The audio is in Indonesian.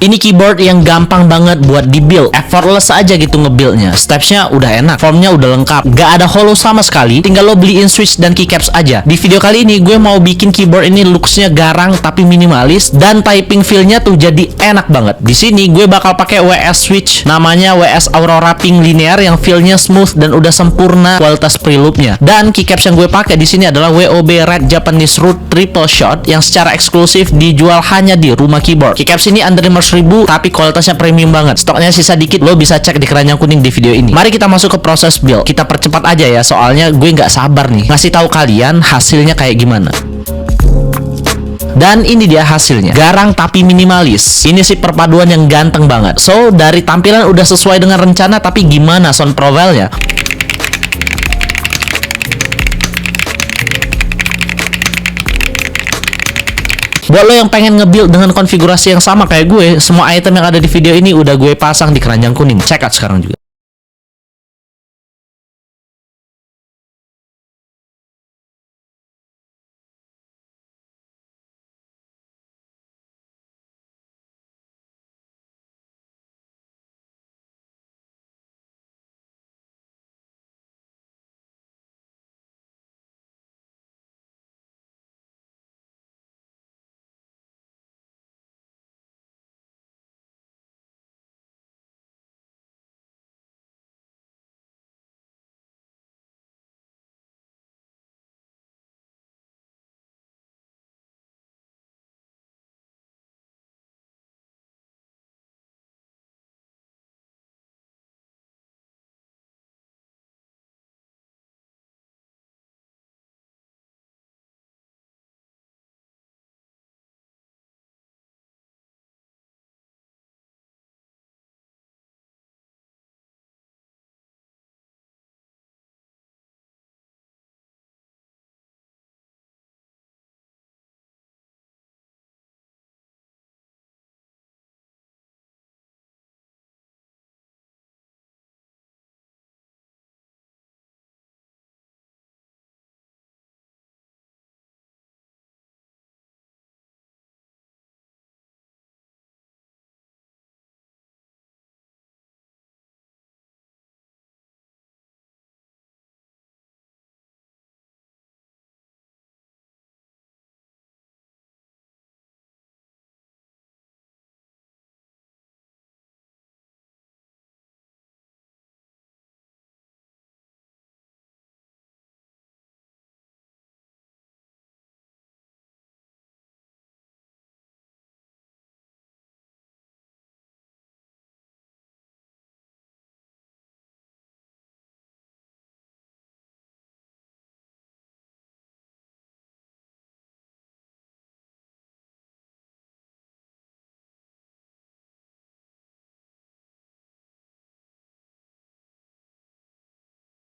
Ini keyboard yang gampang banget buat di-build, effortless aja gitu nge-buildnya. Stepsnya udah enak, formnya udah lengkap, gak ada hollow sama sekali. Tinggal lo beliin switch dan keycaps aja. Di video kali ini gue mau bikin keyboard ini looksnya garang tapi minimalis, dan typing feel-nya tuh jadi enak banget. Di sini gue bakal pakai WS switch namanya WS Aurora Pink Linear yang feel-nya smooth dan udah sempurna kualitas preloop-nya. Dan keycaps yang gue pakai di sini adalah WOB Red Japanese Root Triple Shot yang secara eksklusif dijual hanya di Rumah Keyboard. Keycaps ini under 500.000 tapi kualitasnya premium banget. Stoknya sisa dikit, lo bisa cek di keranjang kuning di video ini. Mari kita masuk ke proses build. Kita percepat aja ya, soalnya gue nggak sabar nih ngasih tahu kalian hasilnya kayak gimana. Dan ini dia hasilnya, garang tapi minimalis. Ini sih perpaduan yang ganteng banget. So, dari tampilan udah sesuai dengan rencana, tapi gimana sound profile-nya? Buat lo yang pengen nge-build dengan konfigurasi yang sama kayak gue, semua item yang ada di video ini udah gue pasang di keranjang kuning. Check out sekarang juga.